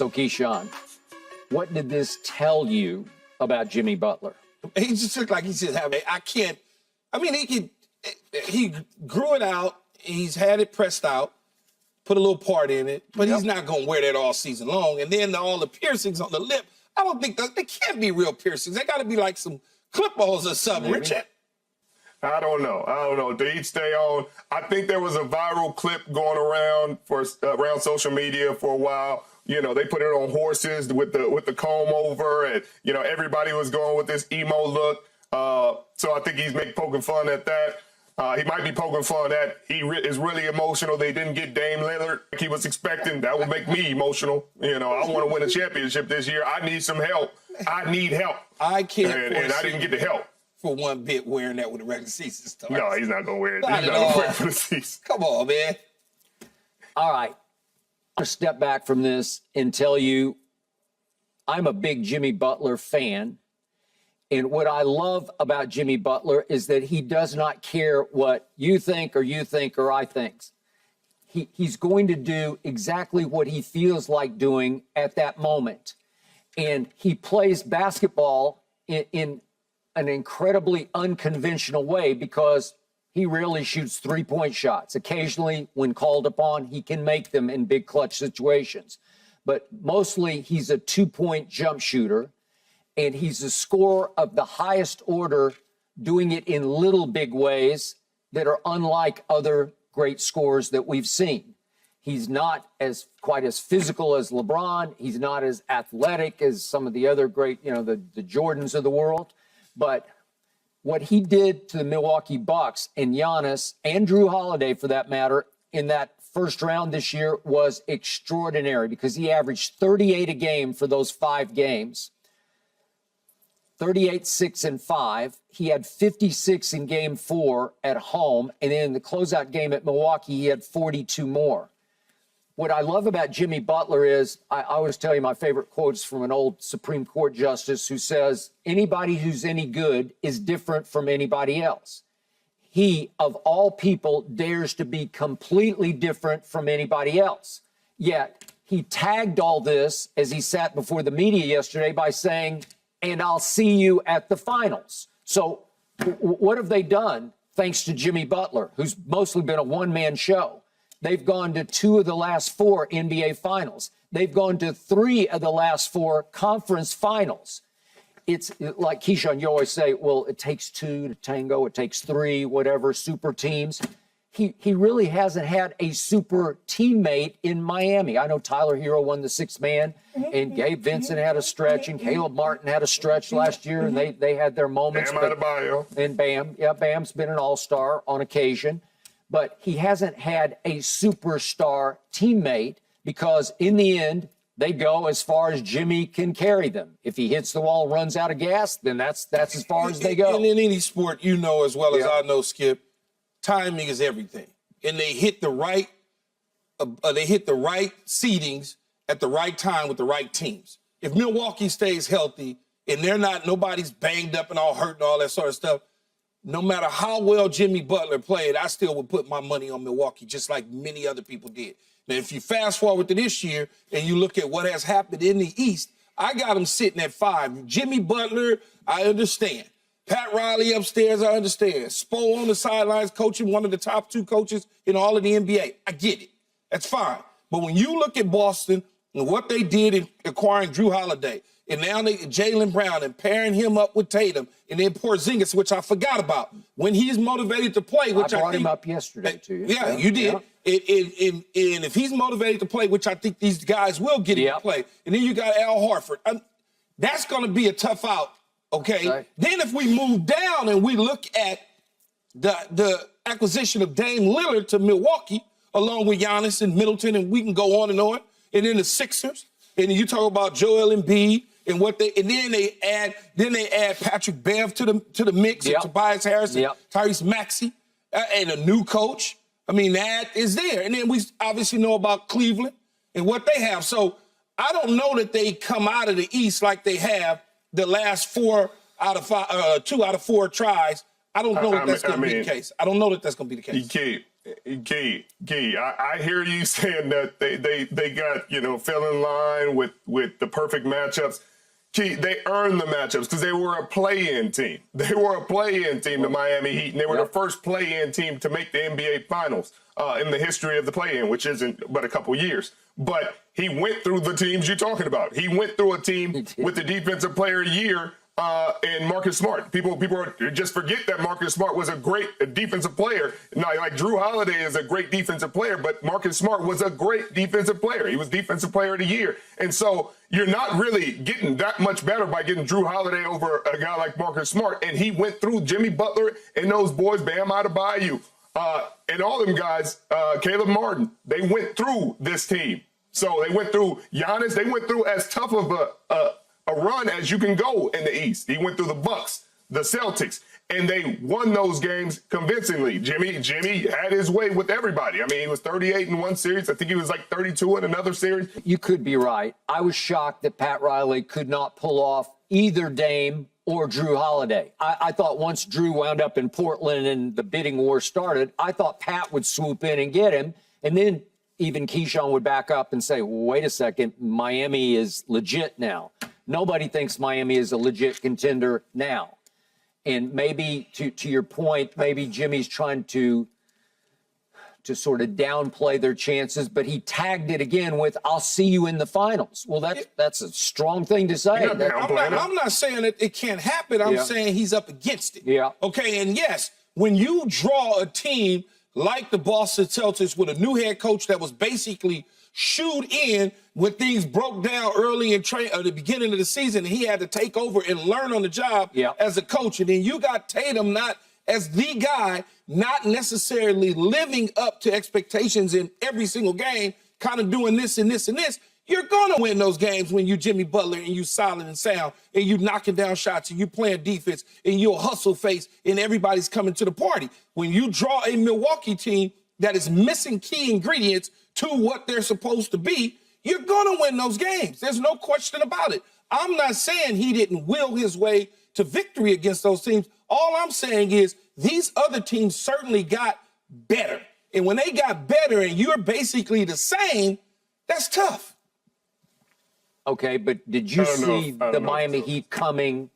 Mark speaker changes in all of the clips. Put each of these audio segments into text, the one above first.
Speaker 1: So, Keyshawn, what did this tell you about Jimmy Butler?
Speaker 2: He just looked like he should have it. He grew it out. He's had it pressed out, put a little part in it, but he's not going to wear that all season long. And then all the piercings on the lip, I don't think they can't be real piercings. They got to be like some clip-ons or something, Richard.
Speaker 3: I don't know. Did he stay on? I think there was a viral clip going around around social media for a while. You know, they put it on horses with the comb over, and you know everybody was going with this emo look. So I think he's poking fun at that. He might be poking fun at is really emotional. They didn't get Dame Lillard like he was expecting. That would make me emotional. You know, I want to win a championship this year. I need some help. I need help.
Speaker 2: I can't.
Speaker 3: And I didn't get the help.
Speaker 2: For one bit wearing that when the regular season starts.
Speaker 3: No, he's not going to wear it.
Speaker 2: Not
Speaker 3: he's not going to wear it for the season.
Speaker 2: Come on, man.
Speaker 1: All right. I'm going to step back from this and tell you I'm a big Jimmy Butler fan. And what I love about Jimmy Butler is that he does not care what you think or I think. He's going to do exactly what he feels like doing at that moment. And he plays basketball in an incredibly unconventional way because he rarely shoots three-point shots. Occasionally, when called upon, he can make them in big clutch situations. But mostly, he's a two-point jump shooter, and he's a scorer of the highest order, doing it in little big ways that are unlike other great scorers that we've seen. He's not quite as physical as LeBron. He's not as athletic as some of the other great, the Jordans of the world. But what he did to the Milwaukee Bucks and Giannis and Drew Holiday, for that matter, in that first round this year was extraordinary because he averaged 38 a game for those 5 games, 38, 6, and 5. He had 56 in game 4 at home. And then in the closeout game at Milwaukee, he had 42 more. What I love about Jimmy Butler is, I always tell you my favorite quotes from an old Supreme Court justice who says, anybody who's any good is different from anybody else. He, of all people, dares to be completely different from anybody else. Yet he tagged all this as he sat before the media yesterday by saying, and I'll see you at the finals. So what have they done thanks to Jimmy Butler, who's mostly been a one-man show? They've gone to 2 of the last 4 NBA finals. They've gone to 3 of the last 4 conference finals. It's like Keyshawn, you always say, well, it takes 2 to tango, it takes 3, whatever, super teams. He really hasn't had a super teammate in Miami. I know Tyler Hero won the 6th man, and Gabe Vincent had a stretch, and Caleb Martin had a stretch last year, and they had their moments.
Speaker 3: Bam Adebayo.
Speaker 1: And Bam. Yeah, Bam's been an all-star on occasion. But he hasn't had a superstar teammate because in the end, they go as far as Jimmy can carry them. If he hits the wall, runs out of gas, then that's as far as they go.
Speaker 2: And in any sport, you know as well as I know, Skip, timing is everything. And they hit the right seedings at the right time with the right teams. If Milwaukee stays healthy and nobody's banged up and all hurt and all that sort of stuff, no matter how well Jimmy Butler played, I still would put my money on Milwaukee, just like many other people did. Now, if you fast forward to this year and you look at what has happened in the East, I got him sitting at 5. Jimmy Butler, I understand. Pat Riley upstairs, I understand. Spo on the sidelines coaching, one of the top 2 coaches in all of the NBA. I get it. That's fine. But when you look at Boston and what they did in acquiring Drew Holiday, and now Jaylen Brown and pairing him up with Tatum, and then Porzingis, which I forgot about, when he's motivated to play, which
Speaker 1: I brought him up yesterday to you.
Speaker 2: Yeah, you did. Yeah. And if he's motivated to play, which I think these guys will get him to play, and then you got Al Horford, that's going to be a tough out, okay? Right. Then if we move down and we look at the acquisition of Dame Lillard to Milwaukee, along with Giannis and Middleton, and we can go on, and then the Sixers, and then you talk about Joel Embiid, and then they add Patrick Bev to the mix, and Tobias Harris, Tyrese Maxey, and a new coach. I mean, that is there. And then we obviously know about Cleveland and what they have. So I don't know that they come out of the East like they have the last 2 out of 4 tries. I don't know that that's going to be the case. I don't know that that's going to be the case.
Speaker 3: Key, I hear you saying that they got, fell in line with the perfect matchups. Key, they earned the matchups because they were a play-in team. They were a play-in team, the Miami Heat, and they were the first play-in team to make the NBA Finals in the history of the play-in, which isn't but a couple years. But he went through the teams you're talking about. He went through a team with the Defensive Player of the Year and Marcus Smart. People just forget that Marcus Smart was a great defensive player. Now, like Drew Holiday is a great defensive player, but Marcus Smart was a great defensive player. He was Defensive Player of the Year. And so you're not really getting that much better by getting Drew Holiday over a guy like Marcus Smart. And he went through Jimmy Butler and those boys, Bam Adebayo, and all them guys, Caleb Martin. They went through this team. So they went through Giannis. They went through as tough of a run as you can go in the East. He went through the Bucks, the Celtics, and they won those games convincingly. Jimmy had his way with everybody. I mean, he was 38 in one series. I think he was like 32 in another series.
Speaker 1: You could be right. I was shocked that Pat Riley could not pull off either Dame or Drew Holiday. I thought once Drew wound up in Portland and the bidding war started, I thought Pat would swoop in and get him, and then even Keyshawn would back up and say, wait a second, Miami is legit now. Nobody thinks Miami is a legit contender now. And maybe to your point, maybe Jimmy's trying to sort of downplay their chances, but he tagged it again with, I'll see you in the finals. Well, that's a strong thing to say.
Speaker 2: I'm not saying that it can't happen. I'm saying he's up against it.
Speaker 1: Yeah.
Speaker 2: Okay, and yes, when you draw a team like the Boston Celtics with a new head coach that was basically shooed in when things broke down early in the beginning of the season, and he had to take over and learn on the job as a coach. And then you got Tatum not as the guy, not necessarily living up to expectations in every single game, kind of doing this and this and this. You're going to win those games when you Jimmy Butler and you solid and sound and you knocking down shots and you playing defense and you're a hustle face and everybody's coming to the party. When you draw a Milwaukee team that is missing key ingredients to what they're supposed to be, you're going to win those games. There's no question about it. I'm not saying he didn't will his way to victory against those teams. All I'm saying is these other teams certainly got better. And when they got better and you're basically the same, that's tough.
Speaker 1: Okay, but did you see the Miami Heat coming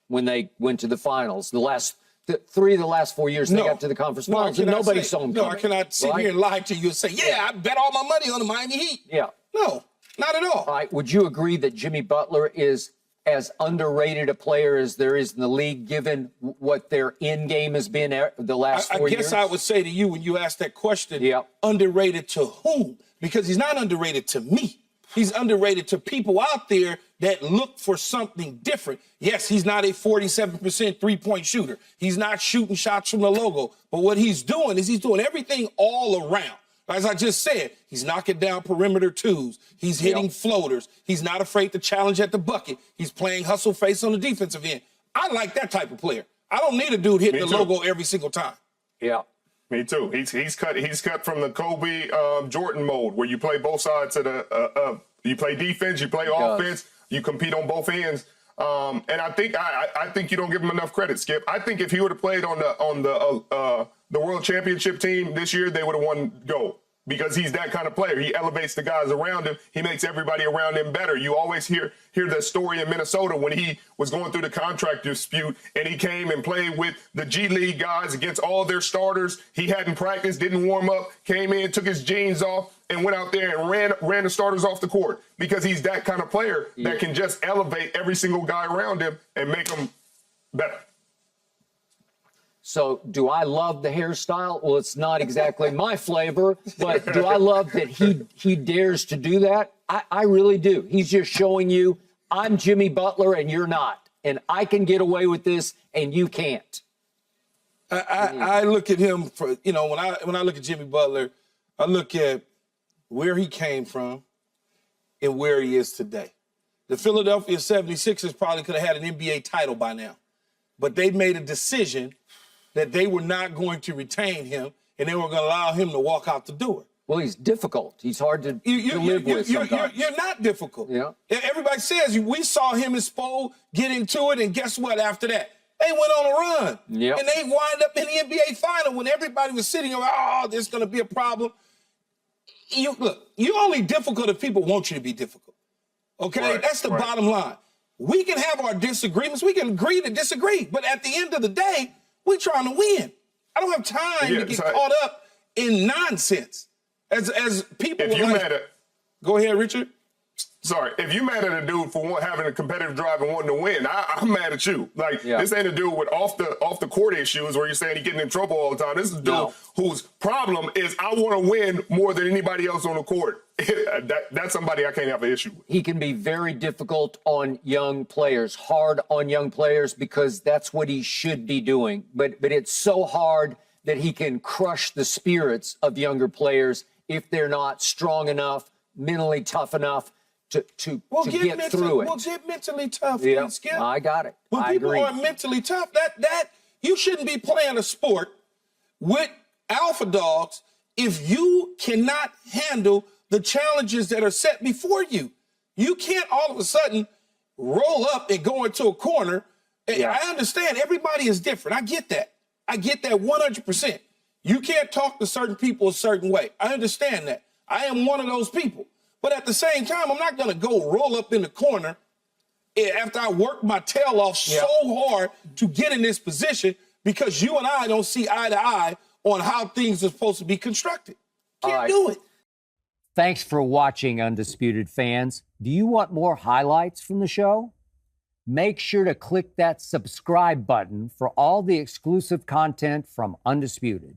Speaker 1: when they went to the finals? Three of the last 4 years they got to the conference finals, and nobody saw them coming.
Speaker 2: I cannot sit here and lie to you and say, I bet all my money on the Miami Heat.
Speaker 1: Yeah.
Speaker 2: No, not at all.
Speaker 1: All right, would you agree that Jimmy Butler is as underrated a player as there is in the league, given what their end game has been the last 4 years?
Speaker 2: I guess I would say to you when you ask that question, underrated to whom? Because he's not underrated to me. He's underrated to people out there that look for something different. Yes, he's not a 47% three-point shooter. He's not shooting shots from the logo. But what he's doing is he's doing everything all around. As I just said, he's knocking down perimeter twos. He's hitting floaters. He's not afraid to challenge at the bucket. He's playing hustle face on the defensive end. I like that type of player. I don't need a dude hitting the logo every single time.
Speaker 1: Yeah.
Speaker 3: Me too. He's cut from the Kobe Jordan mode where you play both sides of the you play defense, you play offense, you compete on both ends. And I think you don't give him enough credit, Skip. I think if he would have played on the World Championship team this year, they would have won gold. Because he's that kind of player. He elevates the guys around him. He makes everybody around him better. You always hear the story in Minnesota when he was going through the contract dispute and he came and played with the G League guys against all their starters. He hadn't practiced, didn't warm up, came in, took his jeans off, and went out there and ran the starters off the court because he's that kind of player that can just elevate every single guy around him and make them better.
Speaker 1: So do I love the hairstyle? Well, it's not exactly my flavor, but do I love that he dares to do that? I really do. He's just showing you, I'm Jimmy Butler and you're not. And I can get away with this and you can't.
Speaker 2: I look at him for, when I look at Jimmy Butler, I look at where he came from and where he is today. The Philadelphia 76ers probably could have had an NBA title by now, but they made a decision that they were not going to retain him and they were going to allow him to walk out the door.
Speaker 1: Well, he's difficult. He's hard to live with sometimes.
Speaker 2: You're not difficult.
Speaker 1: Yeah.
Speaker 2: Everybody says we saw him and Spo get into it, and guess what after that? They went on a run.
Speaker 1: Yep.
Speaker 2: And they wind up in the NBA final when everybody was sitting around, oh, there's going to be a problem. Look, you're only difficult if people want you to be difficult. Okay?
Speaker 3: Right,
Speaker 2: That's the bottom line. We can have our disagreements. We can agree to disagree. But at the end of the day, we're trying to win. I don't have time to get caught up in nonsense. As people
Speaker 3: If you
Speaker 2: like,
Speaker 3: mad at,
Speaker 2: go ahead, Richard.
Speaker 3: sorry, if you mad at a dude for having a competitive drive and wanting to win, I'm mad at you. Like, this ain't a dude with off the court issues where you're saying he's getting in trouble all the time. This is a dude whose problem is I want to win more than anybody else on the court. That's somebody I can't have an issue with.
Speaker 1: He can be very difficult on young players, hard on young players, because that's what he should be doing. But it's so hard that he can crush the spirits of younger players if they're not strong enough, mentally tough enough to get through it.
Speaker 2: Well, get mentally tough, Skip.
Speaker 1: I got it.
Speaker 2: When people are mentally tough, that you shouldn't be playing a sport with alpha dogs if you cannot handle the challenges that are set before you. You can't all of a sudden roll up and go into a corner. I understand everybody is different. I get that. I get that 100%. You can't talk to certain people a certain way. I understand that. I am one of those people. But at the same time, I'm not going to go roll up in the corner after I worked my tail off so hard to get in this position because you and I don't see eye to eye on how things are supposed to be constructed. Can't do it.
Speaker 1: Thanks for watching, Undisputed fans. Do you want more highlights from the show? Make sure to click that subscribe button for all the exclusive content from Undisputed.